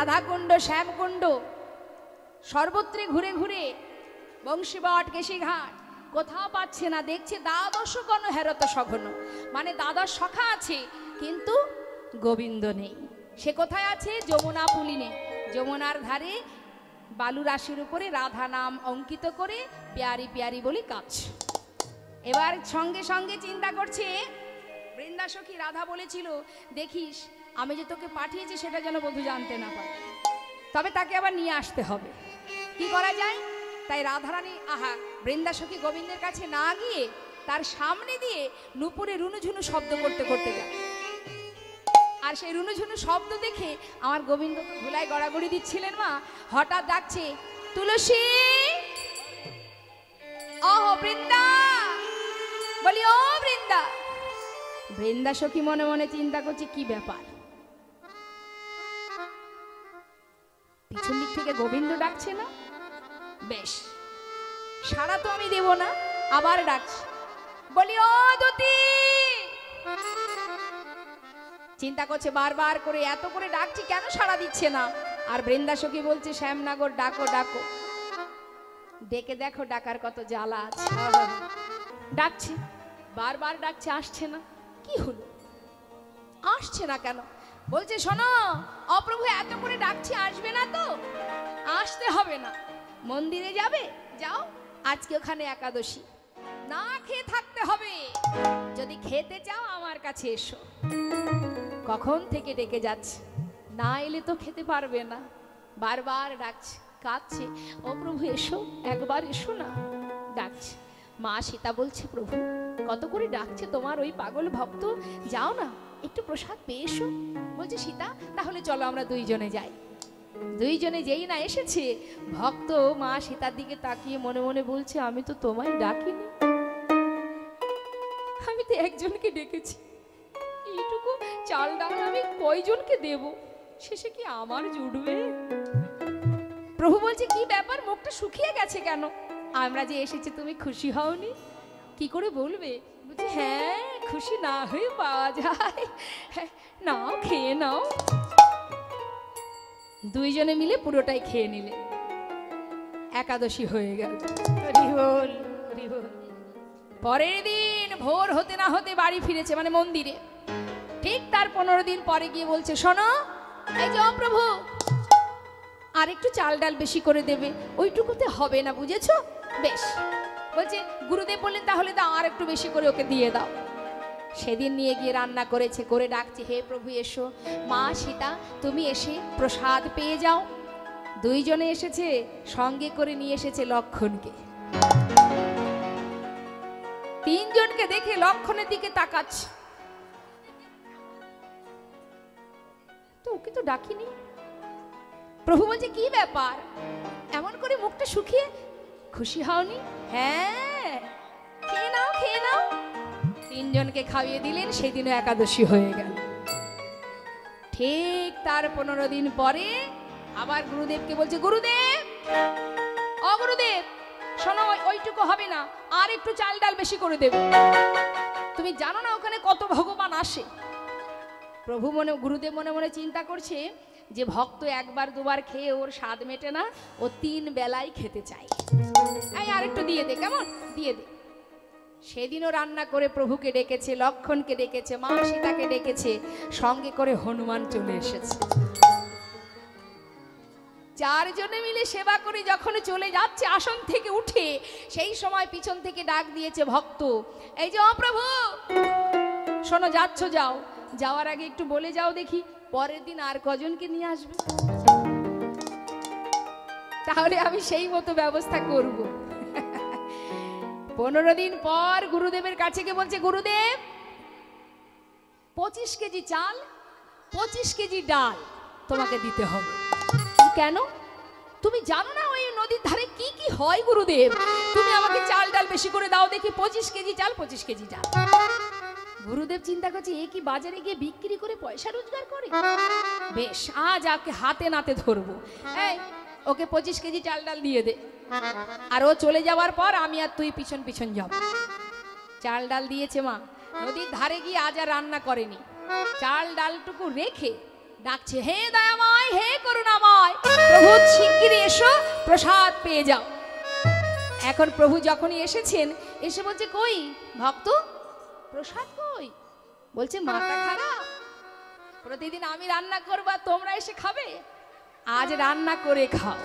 রাধাকুণ্ড শ্যামকুণ্ড সর্বত্রে ঘুরে ঘুরে বংশীবট কেশিঘাট কোথাও পাচ্ছে না, দেখছে দ্বাদশ গণ হেরত সঘন, মানে দ্বাদশ সখা আছে কিন্তু গোবিন্দ নেই। সে কোথায় আছে? যমুনা পুলিনে, যমুনার ধারে বালু রাশির উপরে রাধা নাম অঙ্কিত করে প্যারি প্যারি বলে কাঁদছে। এবার সঙ্গে সঙ্গে চিন্তা করছে, বৃন্দাসখী রাধা বলেছিল দেখিস আমি যে তোকে পাঠিয়েছি সেটা যেন বধূ জানতে না পারে, তবে তাকে আবার নিয়ে আসতে হবে। কি করা যায়? তাই রাধারানী বৃন্দাসখী গোবিন্দের কাছে না গিয়ে তার সামনে দিয়ে নুপুরে রুনুঝুনু শব্দ করতে করতে যায়। আর সেই রুনুঝুনু শব্দ দেখে আমার গোবিন্দ ধুলায় গড়াগড়ি দিচ্ছিলেন মা, হঠাৎ ডাকছে তুলসী, ওহ বৃন্দা, বলি ও বৃন্দা। বৃন্দাসখী মনে মনে চিন্তা করছে কি ব্যাপার, পিছন দিক থেকে গোবিন্দ ডাকছে না, বেশ সাড়া তো আমি দেব না, আবার ডাকছি, বলি ও দুতি। চিন্তা করছে বারবার করে, এত করে ডাকছি কেন সাড়া দিচ্ছে না। আর বৃন্দাসখী বলছে শ্যামনগর ডাকো ডাকো, ডেকে দেখো ডাকার কত জ্বালা আছে। ডাকছে, বারবার ডাকছে, আসছে না, কি হলো আসছে না কেন? বলছে শোনো অপ্রভু, এত করে ডাকছি আসবে না তো? আসতে হবে না, মন্দিরে যাবে, যাও, আজকে ওখানে একাদশী, না খেয়ে থাকতে হবে, যদি খেতে চাও আমার কাছে এসো। কখন থেকে ডেকে যাচ্ছে, না এলে তো খেতে পারবে না, বারবার ডাকছে, কাঁদছে, ও প্রভু এসো, একবার এসো না, ডাকছে। মা সীতা বলছে প্রভু কত করে ডাকছে তোমার ওই পাগল ভক্ত, যাও না একটু প্রসাদ পেয়ে এসো। বলছে সীতা তাহলে চলো আমরা দুইজনে যাই। দুইজনে যেই না এসেছে, ভক্ত মা সীতার দিকে তাকিয়ে মনে মনে বলছে আমি তো তোমায় ডাকিনি, আমি তো একজনকে ডেকেছি, এইটুকু চাল ডাল আমি কয়জনকে দেব, শেষে কি আমার জুটবে? প্রভু বলছে কি ব্যাপার, মুখটা শুকিয়ে গেছে কেন? আমরা যে এসেছি তুমি খুশি হওনি? কি করে বলবে? বলছে হ্যাঁ খুশি না হয়ে পাওয়া যায়, নাও খেয়ে নাও। দুইজনে মিলে পুরোটাই খেয়ে নিলে, একাদশী হয়ে গেল। হরিবল হরিবল। পরের দিন ভোর হতে না হতে বাড়ি ফিরেছে, মানে মন্দিরে। ঠিক তার 15 দিন পরে গিয়ে বলছে শোনো এই যে প্রভু আর একটু চাল ডাল বেশি করে দেবে, ওইটুকুতে হবে না বুঝেছো? বেশ। বলছে গুরুদেব বললেন তাহলে দাও আর একটু বেশি করে ওকে দিয়ে দাও। সেদিন নিয়ে গিয়ে রান্না করেছে, করে ডাকছে হে প্রভু এসো, মা সীতা তুমি এসে প্রসাদ পেয়ে যাও। দুইজনে এসেছে, সঙ্গে করে নিয়ে এসেছে লক্ষণকে। তিনজনকে দেখে লক্ষণের দিকে তাকাচ্ছে, তো ওকে তো ডাকিনি। প্রভু বলছে কি ব্যাপার, এমন করে মুখটা শুকিয়ে, খুশি হওনি? হ্যাঁ খেয়ে নাও খেয়ে নাও। তিনজনকে খাইয়ে দিলেন, সেদিনও একাদশী হয়ে গেল। ঠিক তার 15 দিন পরে আবার গুরুদেবকে বলছে গুরুদেব, ও গুরুদেব শোনো ওইটুকু হবে না, আর একটু চাল ডাল বেশি করে দেব। তুমি জানো না ওখানে কত ভগবান আসে। প্রভু গুরুদেব মনে মনে চিন্তা করছে যে ভক্ত একবার দুবার খেয়ে ওর স্বাদ মেটে না, ও 3 বেলায় খেতে চায়, এই আর একটু দিয়ে দে, কেমন দিয়ে দে। সেদিনও রান্না করে প্রভুকে ডেকেছে, লক্ষণকে ডেকেছে, মা সীতাকে ডেকেছে, সঙ্গে করে হনুমান চলে এসেছে। 4 জনে মিলে সেবা করে যখন চলে যাচ্ছে আসন থেকে উঠে, সেই সময় পিছন থেকে ডাক দিয়েছে ভক্ত, এই যে প্রভু শোনো যাচ্ছ যাও, যাওয়ার আগে একটু বলে যাও দেখি পরের দিন আর কজনকে নিয়ে আসবে, তাহলে আমি সেই মতো ব্যবস্থা করব। 15 দিন পর গুরুদেবের কাছে গিয়ে বলছে গুরুদেব 25 কেজি চাল 25 কেজি ডাল তোমাকে দিতে হবে। কেন? তুমি জানো না ওই নদীর ধারে কি কি হয় গুরুদেব, তুমি আমাকে চাল ডাল বেশি করে দাও দেখি, 25 কেজি চাল 25 কেজি ডাল। গুরুদেব চিন্তা করছে এ কি বাজারে গিয়ে বিক্রি করে পয়সা রোজগার করে, বেশ আজ ওকে হাতে নাতে ধরবো, এই ওকে 25 কেজি চাল ডাল দিয়ে দে, আর ও চলে যাওয়ার পর আমি আর তুই পিছন পিছন যাব। চাল ডাল দিয়েছে মা, নদীর ধারে গিয়ে আজ আর রান্না করেনি, চাল ডালটুকু রেখে ডাকছে হে দয়াময় হে করুণাময় দ্রুত শিগগিরই এসো, প্রসাদ পেয়ে যাও। এখন প্রভু যখনই এসেছেন, এসে বলছে কই ভক্ত, প্রসাদ কই? বলছে মাথা খারাপ, প্রতিদিন আমি রান্না করব আর তোমরা এসে খাবে, আজ রান্না করে খাও।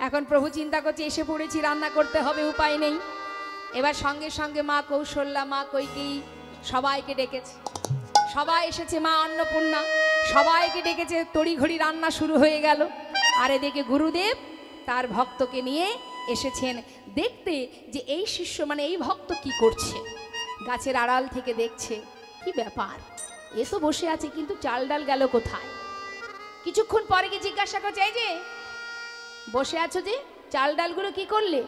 এখন প্রভু চিন্তা করছে এসে পড়েছি, রান্না করতে হবে, উপায় নেই। এবার সঙ্গে সঙ্গে মা কৌশল্যা, মা কৈকেয়ী সবাইকে ডেকেছে, সবাই এসেছে, মা অন্নপূর্ণা সবাইকে ডেকেছে, তড়িঘড়ি রান্না শুরু হয়ে গেল। আর এদিকে গুরুদেব তার ভক্তকে নিয়ে এসেছেন দেখতে যে এই শিষ্য মানে এই ভক্ত কি করছে। গাছের আড়াল থেকে দেখছে কি ব্যাপার, এ তো বসে আছে কিন্তু চাল ডাল গেল কোথায়। কিছুক্ষণ পরে কি জিজ্ঞাসা করছে, এই যে বসে আছো যে চাল ডালগুলো কি করলে?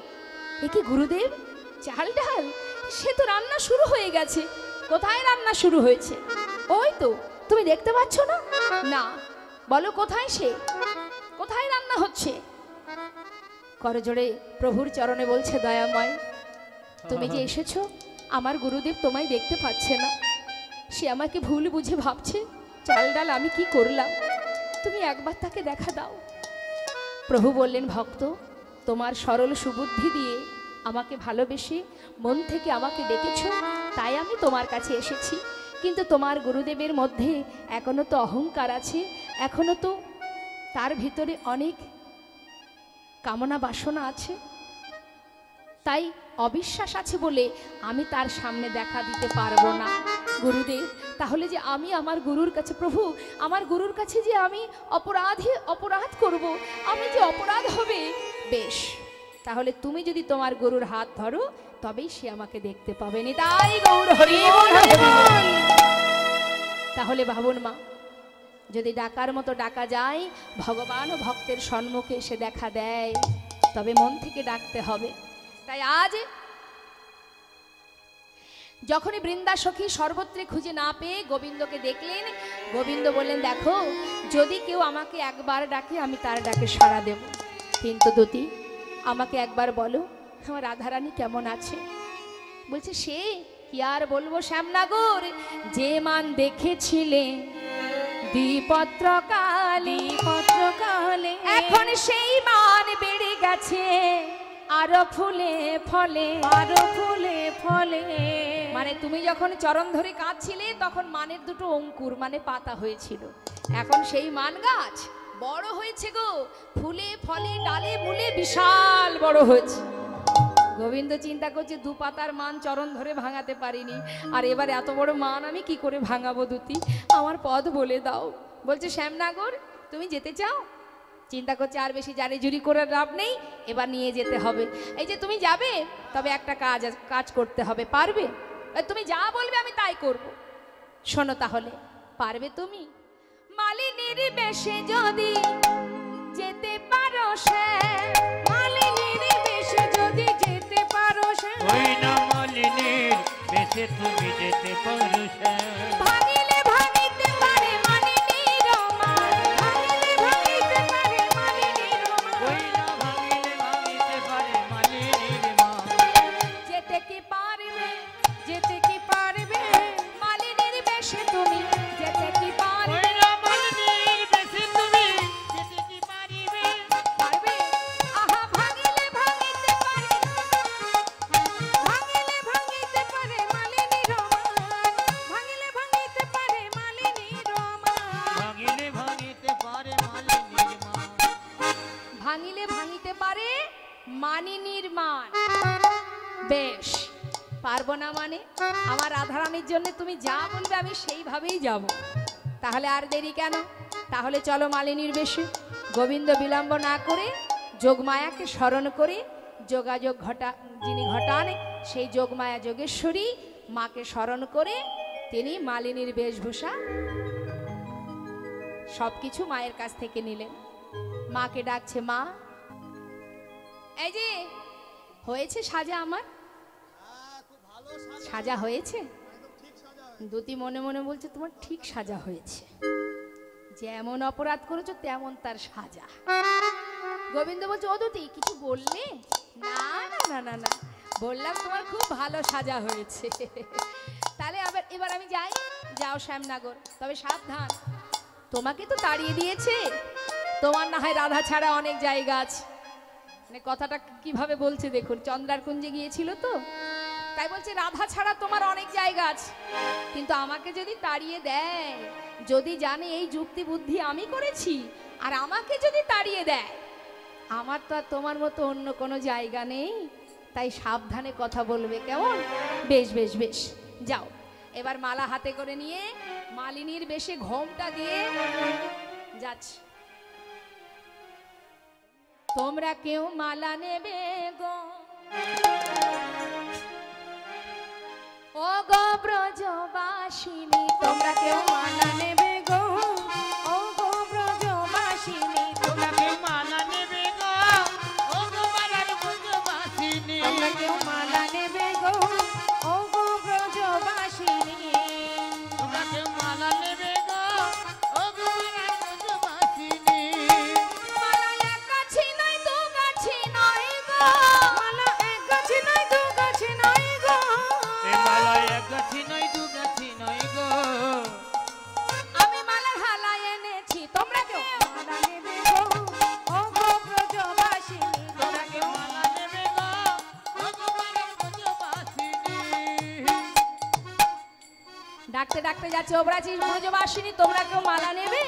এ কি গুরুদেব, চাল ডাল সে তো রান্না শুরু হয়ে গেছে। কোথায় রান্না শুরু হয়েছে? ওই তো, তুমি দেখতে পাচ্ছ না? না, বলো কোথায় সে, কোথায় রান্না হচ্ছে? করজোড়ে প্রভুর চরণে বলছে, দয়াময় তুমি যে এসেছো, আমার গুরুদেব তোমায় দেখতে পাচ্ছে না, সে আমাকে ভুল বুঝে ভাবছে চাল ডাল আমি কি করলাম, তুমি একবার তাকে দেখা দাও। প্রভু বললেন, ভক্ত তোমার সরল সুবুদ্ধি দিয়ে আমাকে ভালোবেসে মন থেকে আমাকে ডেকেছ, তাই আমি তোমার কাছে এসেছি। কিন্তু তোমার গুরুদেবের মধ্যে এখনো তো অহংকার আছে, এখনো তো তার ভিতরে অনেক কামনা বাসনা আছে, তাই অবিশ্বাস আছে বলে আমি তার সামনে দেখা দিতে পারবো না। গুরুদেব, তাহলে যে আমি আমার গুরুর কাছে, প্রভু আমার গুরুর কাছে যে আমি অপরাধ করব, আমি যে অপরাধ হবে, বেশ তাহলে তুমি যদি তোমার গুরুর হাত ধরো তবেই সে আমাকে দেখতে পাবে। তাই গৌর হরি বল। তাহলে ভাবুন মা, যদি ডাকার মতো ডাকা যায়, ভগবান ও ভক্তের সম্মুখে এসে দেখা দেয়, তবে মন থেকে ডাকতে হবে। তাই আজ যখনই বৃন্দা সখী সর্বত্রে খুঁজে না পেয়ে গোবিন্দকে দেখলেন, গোবিন্দ বললেন, দেখো যদি কেউ আমাকে একবার ডাকে আমি তার ডাকে সাড়া দেব, কিন্তু দুতি আমাকে একবার বলো আমার রাধারানী কেমন আছে। বলছে, সে কি আর বলবো শ্যামনগর, যে মান দেখেছিলে দ্বিপত্রকালে, এখন সেই মান বেড়ে গেছে আরো ফুলে ফলে, আরো ফুলে ফলে। মানে তুমি যখন চরণ ধরে কাঁদছিলে তখন মানের দুটো অঙ্কুর মানে পাতা হয়েছিল, এখন সেই মান গাছ বড় হয়েছে গো, ফুলে ফলে ডালে মূলে বিশাল বড় হয়েছে। গোবিন্দ চিন্তা করছে, দু পাতার মান চরণ ধরে ভাঙাতে পারিনি, আর এবার এত বড় মান আমি কি করে ভাঙাবো, দুতি আমার পথ বলে দাও। বলছে, শ্যামনগর তুমি যেতে চাও? চিন্তা করছে আর বেশি জারি জুরি করে লাভ নেই, এবার নিয়ে যেতে হবে। এই যে তুমি যাবে, তবে একটা কাজ করতে হবে, পারবে? তুমি যা বলবে আমি তাই করব। শোনো তাহলে, পারবে তুমি? মালিনীর বেশে যদি যেতে পারো, সে মালিনীর বেশে যদি যেতে পারো, সে ওই না মালিনীর বেশে তুমি যেতে পারো, সে ভাঙিলে ভাঙিতে পারে মালিনীর মান, ভাঙিলে ভাঙিতে পারে মালিনীর মান, ওই না ভাঙিলে ভাঙিতে পারে মালিনীর মান। যেতে কি পারবে, যেতে কি পারবে মালিনীর বেশে তুমি, যেতে কি পারবে মালিনীর বেশে তুমি, যেতে কি পারবে, পারবে? আহা ভাঙিলে ভাঙিতে পারে, ভাঙিলে ভাঙিতে পারে মালিনীর মান, ভাঙিলে ভাঙিতে পারে মালিনীর মান, ভাঙিলে ভাঙিতে পারে মালিনীর মান, ভাঙিলে ভাঙিতে পারে মানিনীর মান। বেশ, পারবো না মানে? আমার রাধারানীর জন্য তুমি যা বলবে আমি সেইভাবেই যাব। তাহলে আর দেরি কেন? তাহলে চলো মালিনীর বেশে। গোবিন্দ বিলম্ব না করে যোগমায়াকে স্মরণ করে যোগাযোগ যিনি ঘটান সেই যোগমায়া যোগেশ্বরী মাকে স্মরণ করে তিনি মালিনীর বেশভূষা সবকিছু মায়ের কাছ থেকে নিলেন। মাকে ডাকছে, মা এই যে হয়েছে সাজা, আমার সাজা হয়েছে? দুতি মনে মনে বলছে, তোমার ঠিক সাজা হয়েছে, যেমন অপরাধ করেছো তেমন তার সাজা। গোবিন্দ বলছে, ও দুতি কিছু বললে? না না না না না, বললাম তোমার খুব ভালো সাজা হয়েছে। তাহলে এবার আমি যাই। যাও শ্যামনগর, তবে সাবধান, তোমাকে তো তাড়িয়ে দিয়েছে, তোমার না হয় রাধা ছাড়া অনেক জায়গা আছে। মানে কথাটা কিভাবে বলছে দেখুন, চন্দ্রার কুঞ্জে গিয়েছিল তো, তাই বলছে রাধা ছাড়া তোমার অনেক জায়গা আছে, কিন্তু আমাকে যদি তাড়িয়ে দেয়, যদি জানে এই যুক্তি বুদ্ধি আমি করেছি, আর আমাকে যদি তাড়িয়ে দেয়, আমার তো আর তোমার মতো অন্য কোনো জায়গা নেই, তাই সাবধানে কথা বলবে, কেমন? বেশ বেশ বেশ, যাও। এবার মালা হাতে করে নিয়ে মালিনীর বেশে ঘোমটা দিয়ে যাচ্ছে। তোমরা কেউ মালা নেবে গো, ও গো ব্রজবাসিনী, তোমরা কেউ মালা নেবে গো, ও গো ব্রজবাসিনী, তোমরা কেউ মালা নেবে গো, ও গো পাড়ার ব্রজবাসিনী, তোমরা কেউ মালা নেবে গো, ও গো ব্রজবাসিনী, তোমরা কেউ মালা নেবে গো, ও গো পাড়ার ব্রজবাসিনী। মালা এক গাছি নয় দু গাছি নয় গো, মালা এক গাছি নয় দু গাছি নয় গো, এ মালা এক গাছি নয় দু গাছি নয় গো, আমি মালার হালা এনেছি, তোমরা কেউ মালা নেবে গো, ও গো ব্রজবাসিনী, তোমরা কেউ মালা নেবে গো, ও গো পাড়ার ব্রজবাসিনী। ডাকতে ডাকতে যাচ্ছে, ও ব্রজবাসিনী, তোমরা কেউ মালা নেবে।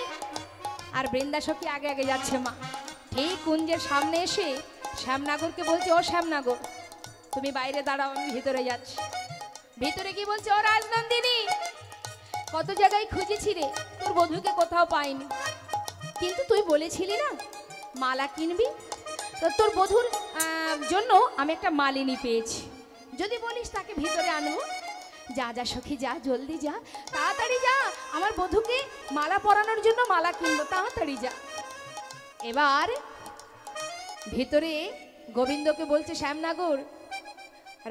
আর বৃন্দা সখী আগে আগে যাচ্ছে। মা এই কুঞ্জের সামনে এসে শ্যামনাগরকে বলছে, ও শ্যামনাগর, তুমি বাইরে দাঁড়াও, আমি ভিতরে যাচ্ছি। ভিতরে কি বলছে, ও রাজনন্দিনী, কত জায়গায় খুঁজেছি রে, তোর বধূকে কোথাও পাইনি, কিন্তু তুই বলেছিলি না মালা কিনবি, তো তোর বধূর জন্য আমি একটা মালিনী পেয়েছি, যদি বলিস তাকে ভিতরে আনবো। যা যা সখী, যা, জলদি যা, তাড়াতাড়ি যা, আমার বধূকে মালা পরানোর জন্য মালা কিনবো, তাড়াতাড়ি যা। এবার ভিতরে গোবিন্দকে বলছে শ্যামনাগর,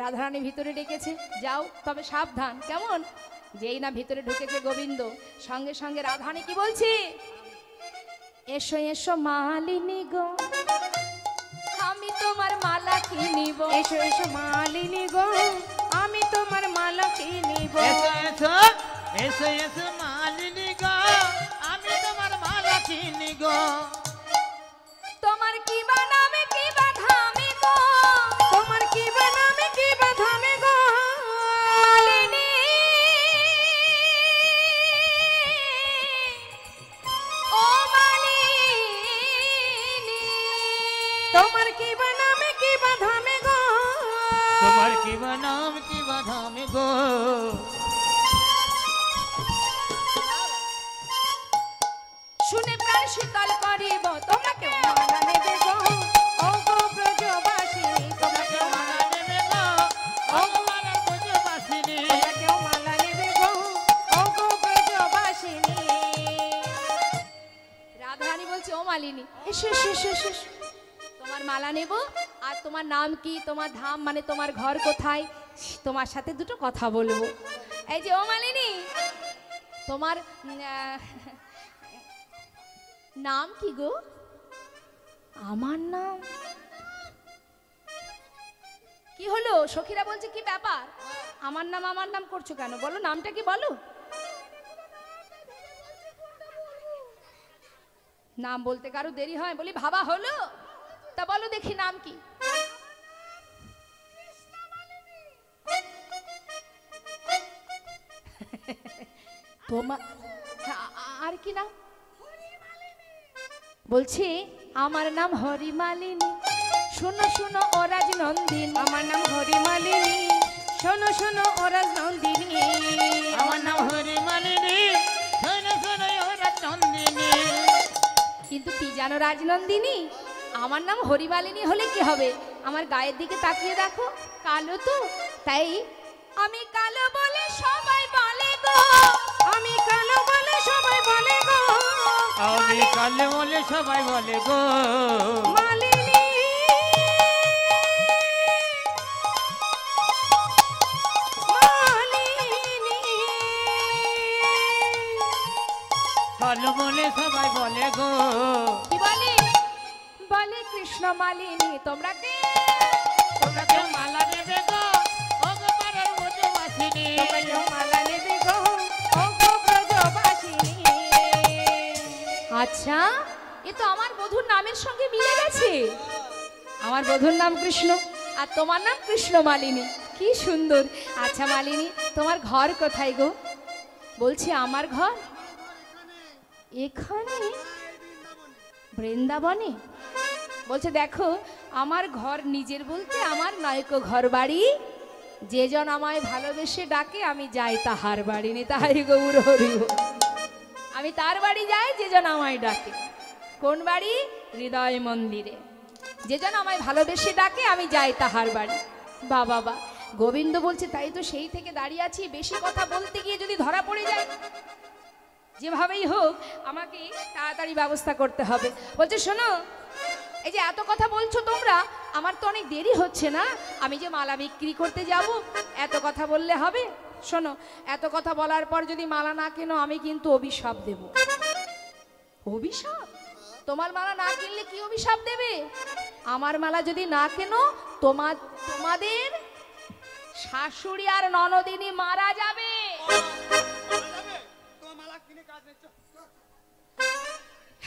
রাধারানী ভিতরে ডেকেছে, যাও, তবে সাবধান, কেমন? যেই না ভিতরে ঢুকেছে গোবিন্দ, সঙ্গে সঙ্গে রাধারানী কি বলছে, এসো এসো মালিনী গো, আমি তোমার মালা কিনিব, এসো এসো মালিনী গো, আমি তোমার মালা কিনিব, এসো এসো এসো এসো মালিনী গো, আমি তোমার মালা কিনি গো, তোমার কি বানামে কি বাধামে গো, তোমার কি বানামে কি বাধামে গো, মালিনী ও মালিনী, তোমার কি বানামে কি বাধামে গো, তোমার কি নাম কি বাধামে গো, শুনে প্রাণ শীতল করিব, তোমরা কেউ মালা নেবে গো, ও গো ব্রজবাসিনী, তোমরা কেউ মালা নেবে গো, ও গো পাড়ার ব্রজবাসিনী, তোমরা কেউ মালা নেবে গো, ও গো ব্রজবাসিনী। রাধারানী বলছে, ও মালিনী, এসো এসো এসো এসো এসো। তোমার মালা নেব, আর তোমার নাম কি, তোমার ধাম মানে তোমার ঘর কোথায়, তোমার সাথে দুটো কথা বলবো। এই যে ও মালিনী, তোমার নাম কি গো? আমার নাম কি হলো? সখীরা বলছে, কি ব্যাপার, আমার নাম করছো কেন, বলো নামটা কি, বলো। নাম বলতে কারো দেরি হয়, বলি ভাবা হলো, তা বলো দেখি নাম কি। তোমার আর কি নাম? বলছি আমার নাম হরিমালিনী, শোনো শোনো ও রাজনন্দিনী, আমার নাম হরিমালিনী, শোনো শোনো ও রাজনন্দিনী, আমার নাম হরিমালিনী, শোনো শোনো ও রাজনন্দিনী। কিন্তু কি জানো রাজনন্দিনী, আমার নাম হরিমালিনী হলে কি হবে, আমার গায়ের দিকে তাকিয়ে দেখো, কালো তো, তাই আমি কালো বলে সবাই বলে গো, আমি কালো বলে সবাই বলে গো, আমি কালে বলে সবাই বলে গো, মালিনী মালিনী, কালো বলে সবাই বলে গো, কি বলে, বলে কৃষ্ণ মালিনী, তোমরা কে, তোমরা কেউ মালা নেবে গো, ও গো পাড়ার ব্রজবাসিনী, তোমরা কেউ মালা নেবে গো, ও গো ব্রজবাসিনী। আচ্ছা এ তো আমার বধূর নামের সঙ্গে মিলে গেছে। আমার বধূর নাম কৃষ্ণ আর তোমার নাম কৃষ্ণ মালিনী, কি সুন্দর। আচ্ছা মালিনী, তোমার ঘর কোথায় গো? বলছি আমার ঘর এখানে বৃন্দাবনে। বলছে দেখো আমার ঘর নিজের বলতে আমার নয়কো ঘর বাড়ি, যে জন আমায় ভালোবেসে ডাকে আমি যাই তাহার বাড়ি। নে তাই গৌর হরি বল। আমি তার বাড়ি যাই যে জন আমায় ডাকে। কোন বাড়ি? হৃদয় মন্দিরে। যে জন আমায় ভালোবেসে ডাকে আমি যাই তাহার বাড়ি। বা বাবা, গোবিন্দ বলছে তাই তো সেই থেকে দাঁড়িয়ে আছি, বেশি কথা বলতে গিয়ে যদি ধরা পড়ে যায়, যেভাবেই হোক আমাকে তাড়াতাড়ি ব্যবস্থা করতে হবে। বলছে শোনো, এই যে এত কথা বলছো তোমরা, আমার তো অনেক দেরি হচ্ছে না, আমি যে মালা বিক্রি করতে যাব, এত কথা বললে হবে? শোনো, এত কথা বলার পর যদি মালা না কেনো আমি কিন্তু অভিশাপ দেব। অভিশাপ? তোমার মালা না কিনলে কি অভিশাপ দেবে? আমার মালা যদি না কেনো তোমাদের শাশুড়ি আর ননদিনী মারা যাবে।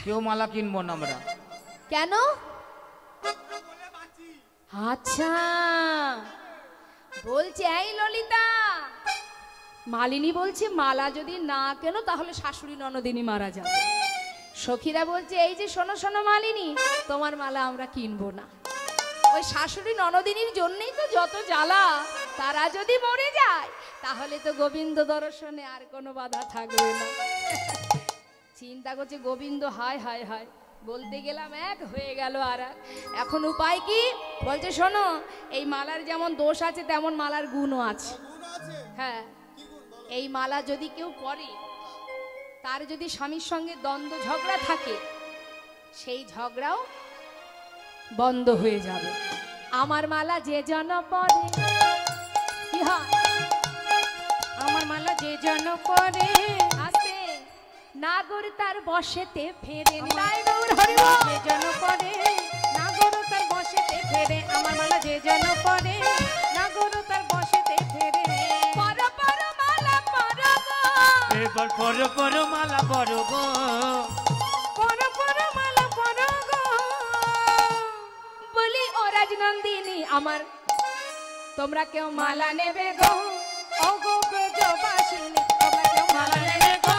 কেউ মালা কিনবো না আমরা। কেন? আচ্ছা বলছে এই ললিতা, মালিনী বলছে মালা যদি না কেনো তাহলে শাশুড়ি ননদিনী মারা যাবে। সখীরা বলছে এই যে শোনো শোনো মালিনী, তোমার মালা আমরা কিনবো না। ওই শাশুড়ি ননদিনীর জন্যই তো যত জ্বালা, তারা যদি মরে যায় তাহলে তো গোবিন্দ দর্শনে আর কোনো বাধা থাকবে না। চিন্তা করছে গোবিন্দ, হায় হায় হায়, বলতে গেলাম এক হয়ে গেল আর এক। এখন উপায় কি? বলছে শোনো, এই মালার যেমন দোষ আছে তেমন মালার গুণও আছে। হ্যাঁ, এই মালা যদি কেউ পরে, তার যদি স্বামীর সঙ্গে দ্বন্দ্ব ঝগড়া থাকে, সেই ঝগড়াও বন্ধ হয়ে যাবে। আমার মালা যে জন পরে, কি হয়? আমার মালা যে জন পরে আসে নাগর তার বসেতে ফেরে। যে জন পরে নাগর তার বসেতে ফেরে। আমার মালা যে জন পরে নাগর তার বসেতে ফেরে। পর পর মালা পর গো, এবার পর পর মালা পর গো, পর পর মালা পর গো। বলি ও রাজনন্দিনী আমার, তোমরা কেউ মালা নেবে গো? ও গো ব্রজবাসিনী, তোমরা কেউ মালা নেবে গো?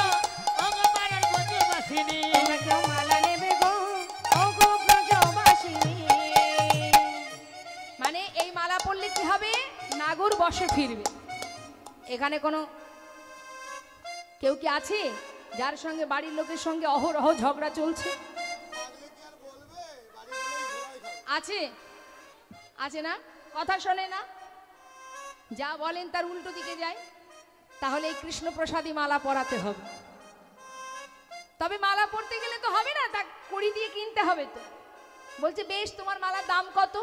ও গো পাড়ার ব্রজবাসিনী, তোমরা কেউ মালা নেবে গো? ও গো ব্রজবাসিনী। মানে এই মালা পরলে কি হবে? নাগর বসে ফিরবে। এখানে কোনো কেউ কি আছে যার সঙ্গে বাড়ির লোকের সঙ্গে অহরহ ঝগড়া চলছে? আছে? আছে না? কথা শোনে না, যা বলেন তার উল্টো দিকে যায়। তাহলে এই কৃষ্ণ প্রসাদী মালা পরাতে হবে। তবে মালা পরতে গেলে তো হবে না, তা কড়ি দিয়ে কিনতে হবে তো। বলছে বেশ, তোমার মালার দাম কত?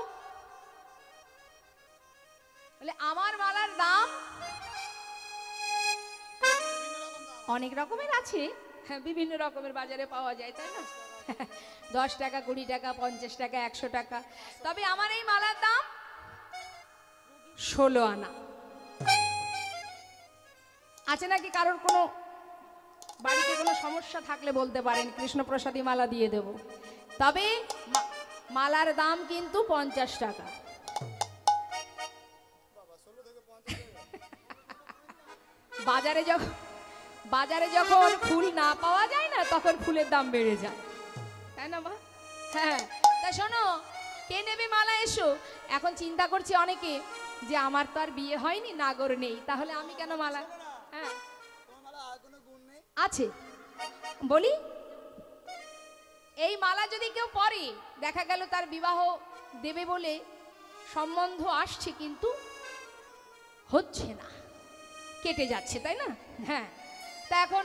বলে আমার মালার দাম অনেক রকমের আছে। হ্যাঁ, বিভিন্ন রকমের বাজারে পাওয়া যায়, তাই না? 10 টাকা, 20 টাকা, 50 টাকা, 100 টাকা। তবে আমার এই মালার দাম 16 আনা। আছে নাকি কারোর কোনো বাড়িতে কোনো সমস্যা থাকলে বলতে পারেন, কৃষ্ণপ্রসাদী মালা দিয়ে দেব। তবে মালার দাম কিন্তু 50 টাকা। বাজারে যখন ফুল না পাওয়া যায় না, তখন ফুলের দাম বেড়ে যায়, তাই না মা? হ্যাঁ, তা শোনো, কে নেবে মালা? এসো। এখন চিন্তা করছি অনেকে যে আমার তো আর বিয়ে হয়নি, নাগর নেই, তাহলে আমি কেন মালা? হ্যাঁ আছে, বলি এই মালা যদি কেউ পরে, দেখা গেল তার বিবাহ দেবে বলে সম্বন্ধ আসছে কিন্তু হচ্ছে না, কেটে যাচ্ছে, তাই না? হ্যাঁ, তা এখন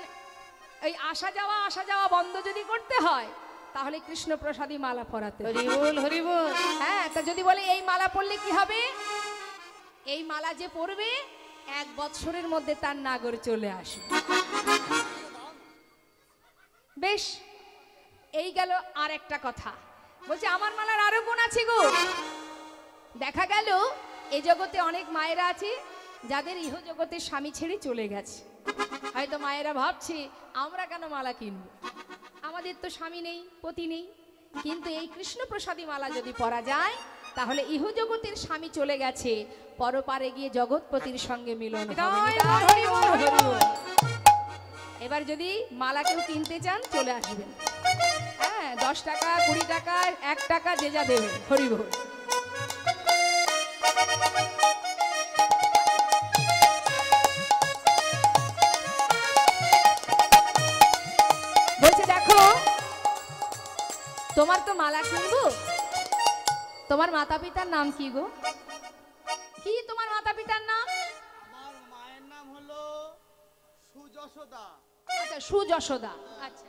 এই আসা যাওয়া বন্ধ যদি করতে হয় তাহলে কৃষ্ণপ্রসাদী মালা পরাতে। হরি বল হরি বল। হ্যাঁ, তা যদি বলে এই মালা পরলে কি হবে? এই মালা যে পরবে 1 বছরের মধ্যে তার নাগর চলে আসে। বেশ, এই গেল আর একটা কথা। বলছে আমার মালার আরো গুণ আছে গো। দেখা গেল এই জগতে অনেক মায়েরা আছে যাদের ইহ জগতে স্বামী ছেড়ে চলে গেছে। হয়তো মায়েরা ভাবছে আমরা কেন মালা কিনবো, আমাদের তো স্বামী নেই, পতি নেই, কিন্তু এই কৃষ্ণ প্রসাদী মালা যদি পরা যায় তাহলে ইহজগতের স্বামী চলে গেছে, পরপারে গিয়ে জগৎপতির সঙ্গে মিলন হবে। এবার যদি মালা কেউ কিনতে চান চলে আসবেন, হ্যাঁ, 10 টাকা 20 টাকা 1 টাকা যে যা দেবে, হরি বল। বলছে দেখো তোমার তো মালা কিনবো, তোমার মাতা পিতার নাম কি গো? কি তোমার মাতা পিতার নাম? আমার মায়ের নাম হলো সুযশোদা। আচ্ছা, সুযশোদা। আচ্ছা,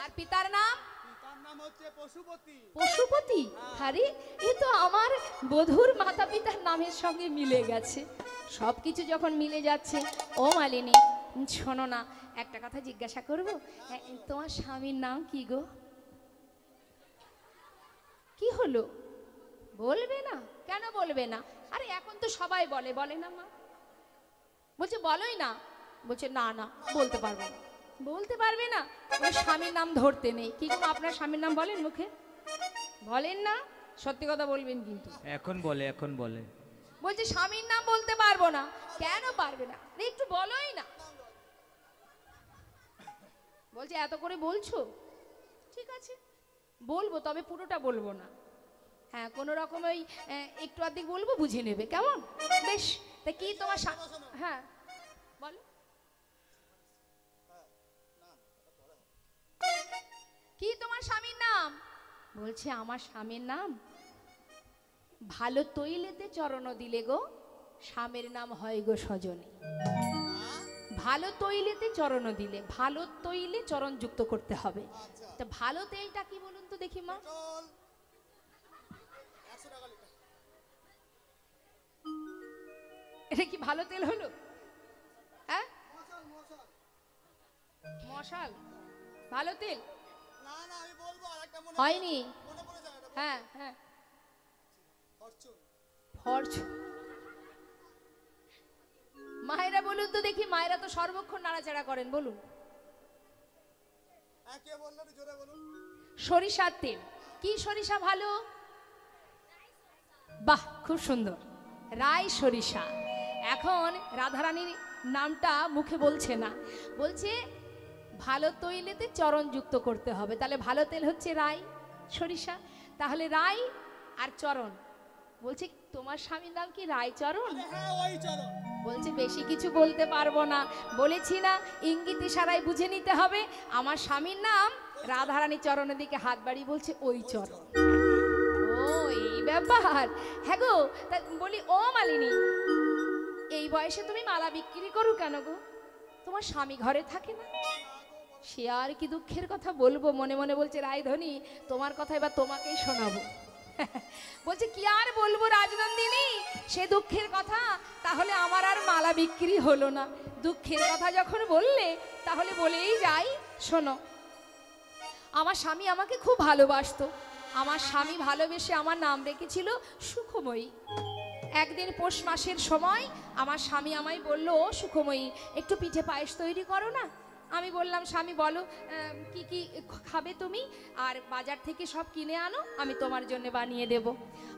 আর পিতার নাম? পিতার নাম হচ্ছে পশুপতি। পশুপতি? আরে এ তো আমার বধূর মাতা পিতার নামের সঙ্গে মিলে গেছে। সবকিছু যখন মিলে যাচ্ছে, ও মালিনী শোনো না, একটা কথা জিজ্ঞাসা করব, তোমার স্বামীর নাম কি গো? কি হলো, বলবে না? কেন বলবে না? আরে এখন তো সবাই বলে, বলে না মা? বলছে বলোই না। বলছে না না বলতে পারবো না। বলতে পারবে না? ওর স্বামীর নাম ধরতে নেই। কি গো, আপনার স্বামীর নাম বলেন মুখে? বলেন না? সত্যি কথা বলবেন কিন্তু। এখন বলে, এখন বলে। বলছে স্বামীর নাম বলতে পারবো না। কেন পারবে না? একটু বলোই না। বলছে এত করে বলছো, ঠিক আছে বলবো, তবে পুরোটা বলবো না। হ্যাঁ, কোনো রকম ওই একটু অর্ধেক বলবো, বুঝে নেবে, কেমন? বেশ, তা কি তোমার? হ্যাঁ বলো। কি তোমার স্বামীর নাম? বলছে আমার স্বামীর নাম ভালো তৈলেতে চরণ দিলে গো স্বামীর নাম হয় গো সজনী। ভালো তৈলেতে চরণ দিলে, ভালো তৈলে চরণ যুক্ত করতে হবে। তা ভালো তেলটা কি বলুন তো দেখি মা? এটা কি ভালো তেল হলো? হ্যাঁ, মশাল ভালো তেল না না, আমি বলবো আরেকটা হয়নি। মনে পড়ে যায় এটা। হ্যাঁ হ্যাঁ, ফরচুন। ফরচুন। মায়েরা বলুন তো দেখি, মায়েরা তো সর্বক্ষণ নাড়াচাড়া করেন, বলুন। হ্যাঁ, কে বললেন জোরে বলুন। সরিষার তেল। কি সরিষা ভালো? বাহ, খুব সুন্দর, রাই সরিষা। এখন রাধারানীর নামটা মুখে বলছে না, বলছে ভালো তৈলেতে চরণ যুক্ত করতে হবে। তাহলে ভালো তেল হচ্ছে রাই সরিষা, তাহলে রাই আর চরণ। বলছে তোমার স্বামীর নাম কি রায়চরণ? হ্যাঁ, ওই চলো। বলছে বেশি কিছু বলতে পারবো না, বলেছি না ইঙ্গিত ইশারায় বুঝে নিতে হবে। আমার স্বামীর নাম রাধারানী চরণের দিকে হাত বাড়িয়ে বলছে ওই চরণ। ও এই ব্যাপার। হ্যাঁ গো, তা বলি ও মালিনী, এই বয়সে তুমি মালা বিক্রি করো কেন গো? তোমার স্বামী ঘরে থাকে না? সে আর কি দুঃখের কথা বলবো। মনে মনে বলছে রায়ধনী, তোমার কথা এবার তোমাকেই শোনাবো। বলছে কি আর বলবো রাজনন্দিনী, সে দুঃখের কথা। তাহলে আমার আর মালা বিক্রি হলো না। দুঃখের কথা যখন বললে তাহলে বলেই যাই। শোনো, আমার স্বামী আমাকে খুব ভালোবাসতো। আমার স্বামী ভালোবেসে আমার নাম রেখেছিল সুখময়ী। একদিন পৌষ মাসের সময় আমার স্বামী আমায় বলল, ও সুখময়ী, একটু পিঠে পায়েস তৈরি করো না। আমি বললাম স্বামী বলো কি কি খাবে তুমি, আর বাজার থেকে সব কিনে আনো, আমি তোমার জন্য বানিয়ে দেব।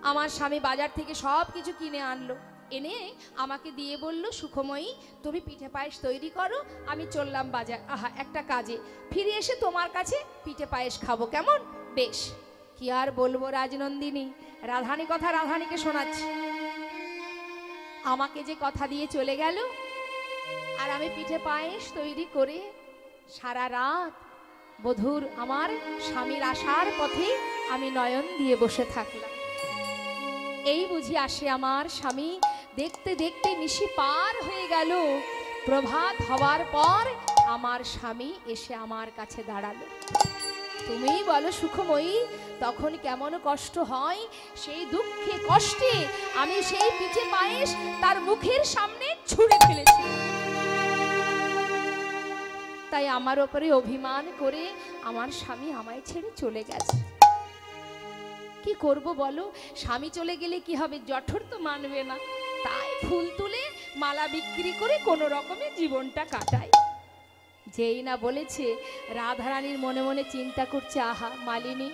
আমার স্বামী বাজার থেকে সব কিছু কিনে আনলো, এনে আমাকে দিয়ে বলল, সুখময়ী তুমি পিঠে পায়েস তৈরি করো, আমি চললাম বাজার একটা কাজে, ফিরে এসে তোমার কাছে পিঠে পায়েস খাবো, কেমন? বেশ। কি আর বলবো রাজনন্দিনী, রাধানী কথা রাধানীকে শোনাচ্ছি। আমাকে যে কথা দিয়ে চলে গেল, আর আমি পিঠে পায়েস তৈরি করে সারা রাত বধূর আমার স্বামীর আসার পথে আমি নয়ন দিয়ে বসে থাকলাম। এই বুঝি আসে আমার স্বামী। দেখতে দেখতে নিশি পার হয়ে গেল। প্রভাত হওয়ার পর আমার স্বামী এসে আমার কাছে দাঁড়ালো। তুমি বলো সুখময়ী, তখন কেমন কষ্ট হয়। সেই দুঃখে কষ্টে আমি সেই পিঠে পায়েস তার মুখের সামনে ছুঁড়ে ফেলেছি। তাই আমার ওপরে অভিমান করে আমার স্বামী আমায় ছেড়ে চলে গেছে। কি করব বলো, স্বামী চলে গেলে কি হবে, জঠর তো মানবে না। তাই ফুল তুলে মালা বিক্রি করে কোনো রকমে জীবনটা কাটাই। যেই না বলেছে, রাধারানীর মনে মনে চিন্তা করছে, আহা মালিনী,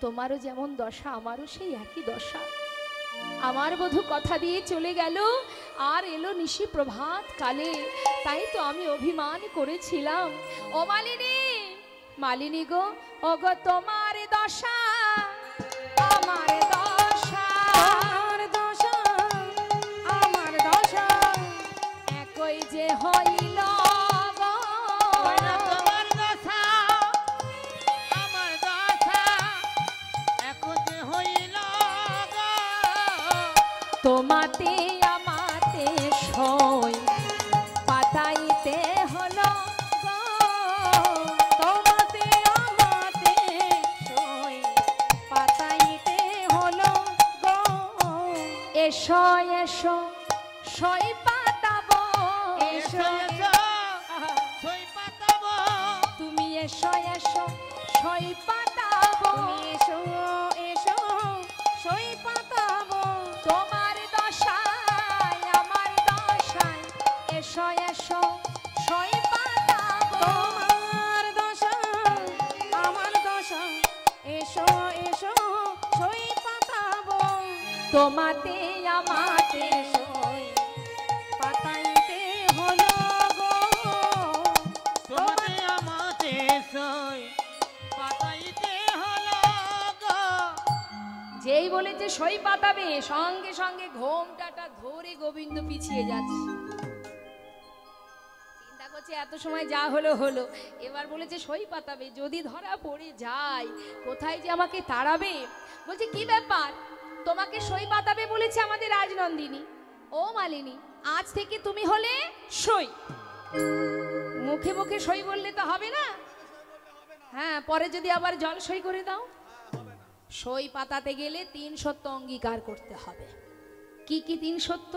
তোমারও যেমন দশা আমারও সেই একই দশা। আমার বধূ কথা দিয়ে চলে গেল, আর এলো নিশি প্রভাত কালে, তাই তো আমি অভিমান করেছিলাম। ও মালিনী, মালিনী গো, ও গো তোমার দশা আমার দশা, আমার দশা আমার দশা একই যে হইল গো। তোমার দশা আমার দশা এখন যে হইল গো। তোমাতে আমাতে সই পাতাইতে হলো গো, তোমাতে আমাতে সই পাতাইতে হলো গো। এসো এসো সই পাতাবো, এসো এসো সই পাতাবো, তুমি এসো এসো সই পাতাবো, এসো এসো সই পাতাবো। তোমার দশায় আমার দশায় এসো এসো সই পাতাবো, তোমার দশায় আমার দশায় এসো এসো সই পাতাবো। তোমাতে আমাতে সই পাতাইতে হলো গো, তোমাতে আমাতে সই পাতাইতে হলো গো। যেই বলেছে সই পাতাবে, সঙ্গে সঙ্গে ঘোমটাটা ধরে গোবিন্দ পিছিয়ে যাচ্ছে। চিন্তা করছে এত সময় যা হলো হলো, এবার বলেছে সই পাতাবে, যদি ধরা পড়ে যায় কোথায় যে আমাকে তাড়াবে। বলছে কি ব্যাপার, তোমাকে সই পাতাবে বলেছে আমাদের রাজনন্দিনী। ও মালিনী, আজ থেকে তুমি হলে সই। মুখে মুখে সই বললে তো হবে না, হ্যাঁ, পরে যদি আবার জল সই করে দাও। সই পাতাতে গেলে 3 সত্য অঙ্গীকার করতে হবে। কি কি 3 সত্য?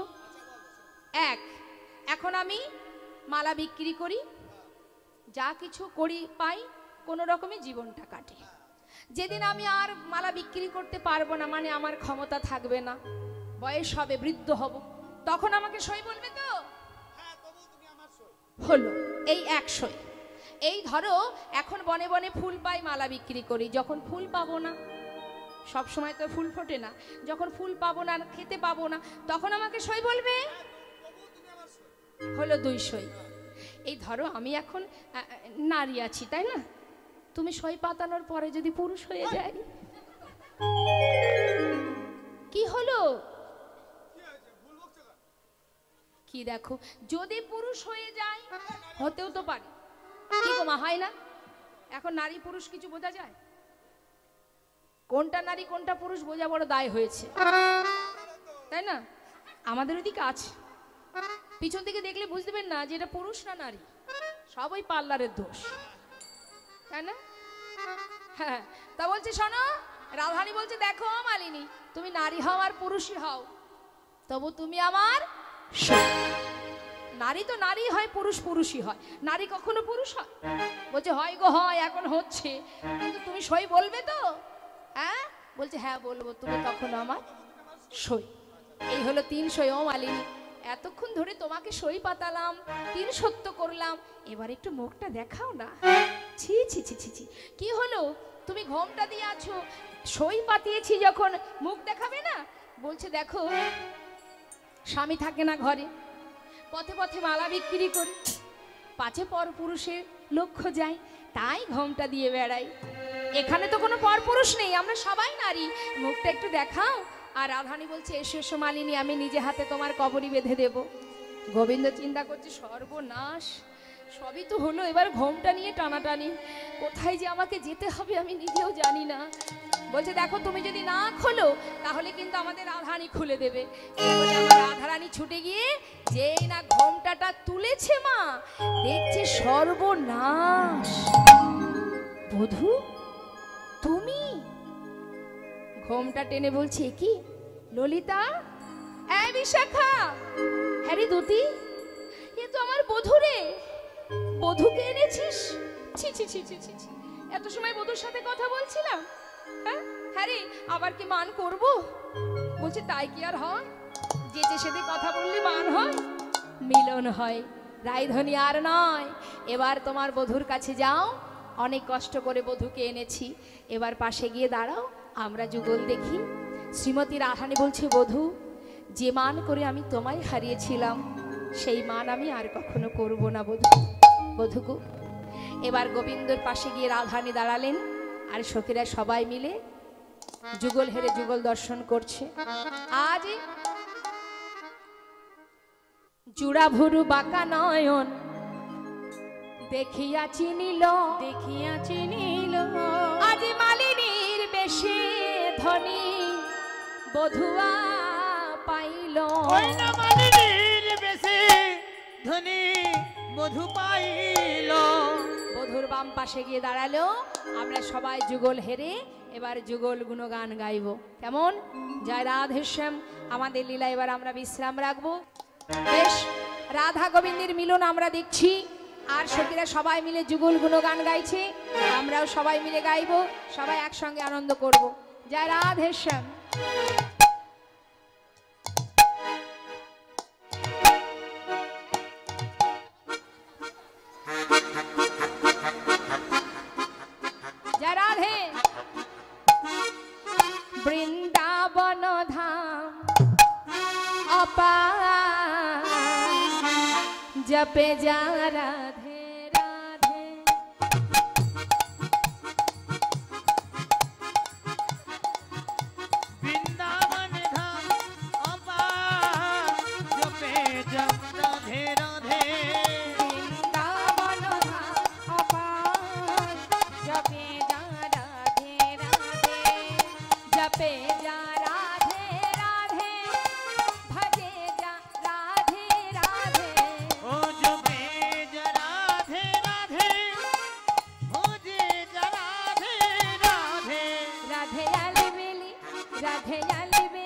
এক, এখন আমি মালা বিক্রি করি, যা কিছু করি পাই, কোনো রকমে জীবনটা কাটে। যেদিন আমি আর মালা বিক্রি করতে পারবো না, মানে আমার ক্ষমতা থাকবে না, বয়স হবে, বৃদ্ধ হব, তখন আমাকে সই বলবে তো? হলো এই এক সই। এই ধরো এখন বনে বনে ফুল পাই, মালা বিক্রি করি, যখন ফুল পাবো না, সব সময় তো ফুল ফোটে না, যখন ফুল পাবো না, খেতে পাবো না, তখন আমাকে সই বলবে। হলো 2 সই। এই ধরো আমি এখন নারী আছি, তাই না? তুমি সই পাতানোর পরে যদি পুরুষ হয়ে যায়, কি হলো? কি দেখো, যদি পুরুষ হয়ে যায়, হতেও তো পারে, কি গো মা, হয় না? এখন নারী পুরুষ কিছু বোঝা যায়? কোনটা নারী কোনটা পুরুষ বোঝা বড় দায় হয়েছে, তাই না? আমাদের ওদিকে আছে, পিছন থেকে দেখলে বুঝতে পারবেন না যে এটা পুরুষ না নারী, সব ওই পার্লারের দোষ, তাই না? হ্যাঁ, তা বলছে শোনো, রাধারানী বলছে দেখো মালিনী, তুমি নারী হও আর পুরুষই হও, তবু তুমি আমার সই। নারী তো নারী হয়, পুরুষ পুরুষই হয়, নারী কখনো পুরুষ হয়? বলছে হয় গো হয়, এখন হচ্ছে, কিন্তু তুমি সই বলবে তো? হ্যাঁ, বলছে হ্যাঁ বলবো, তুমি তখন আমার সই। এই হলো 3 সই। ও মালিনী, এতক্ষণ ধরে তোমাকে সই পাতালাম, 3 সত্য করলাম, এবার একটু মুখটা দেখাও না। ছি ছি ছি ছি ছি, কি হলো? তুমি ঘোমটা দিয়ে আছো, সই পাতিয়েছি যখন, মুখ দেখাবে না? বলছে দেখো, স্বামী থাকে না ঘরে, পথে পথে মালা বিক্রি করি, পাছে পর পুরুষের লক্ষ্য যায়, তাই ঘোমটা দিয়ে বেড়াই। এখানে তো কোনো পর পুরুষ নেই, আমরা সবাই নারী, মুখটা একটু দেখাও। আর রাধারানী বলছে এসো এসো মালিনী, আমি নিজে হাতে তোমার কবরী বেঁধে দেব। গোবিন্দ চিন্তা করছে সর্বনাশ, সবই তো হলো, এবার ঘোমটা নিয়ে টানাটানি, কোথায় যে আমাকে যেতে হবে আমি নিজেও জানি না। বলছে দেখো, তুমি যদি না খোলো তাহলে কিন্তু আমাদের রাধারানী খুলে দেবে। এরপরে আমার রাধারানী ছুটে গিয়ে যেই না ঘোমটাটা তুলেছে, মা দেখছে সর্বনাশ, বধূ তুমি? ঘোমটা টেনে বলছে কি ললিতা, এই বিশাখা, হ্যাঁ রে দুতি, এ তো আমার বধূ রে, বধূকে এনেছিস? ছি ছি ছি ছি ছি ছি, এত সময় বধূর সাথে কথা বলছিলাম, হ্যাঁ হ্যাঁ রে, আবার কি মান করব? বলছে তাই কি আর হয়, যে যে সাথে কথা বললে মান হয়, মিলন হয়। রায়ধনী আর নয়, এবার তোমার বধূর কাছে যাও, অনেক কষ্ট করে বধূকে এনেছি, এবার পাশে গিয়ে দাঁড়াও, আমরা যুগল দেখি। শ্রীমতী রাধারানী বলছে, বধূ, যে মান করে আমি তোমায় হারিয়েছিলাম সেই মান আমি আর কখনো করব না বধূ। বধূগো, এবার গোবিন্দর পাশে গিয়ে রাধারানী দাঁড়ালেন, আর সখীরা সবাই মিলে যুগল হেরে যুগল দর্শন করছে। আজ জুড়া ভুরু বাঁকা নয়ন দেখিয়া চিনিল, দেখিয়া চিনিল, আজ মালিনীর বেশে ধনী বধুয়া পাইল। ওই না মালিনীর বেশে ধনী বধূ পাইল। বধুর বাম পাশে গিয়ে দাঁড়ালো, আমরা সবাই যুগল হেরে এবার যুগল গুণগান গাইব। কেমন? জয় রাধেশ্যাম। আমাদের লীলা এবার আমরা বিশ্রাম রাখবো। বেশ, রাধা গোবিন্দের মিলন আমরা দেখছি, আর সখীরা সবাই মিলে যুগল গুণগান গাইছে, আমরাও সবাই মিলে গাইব, সবাই একসঙ্গে আনন্দ করব। জয় রাধেশ্যাম। জয় রাধে। বৃন্দাবন ধাম অপার, জপে যা রাধে রাধে। বৃন্দাবন ধাম অপার, জপে যা রাধে রাধে। বৃন্দাবন ধাম অপার, জপে যা রাধে রাধে। জপে যা রাধে রাধে, ভজে যা রাধে রাধে। ও জপে যা রাধে রাধে, ভজে যা রাধে রাধে। রাধে আলি বেলি, রাধে আলি বেলি।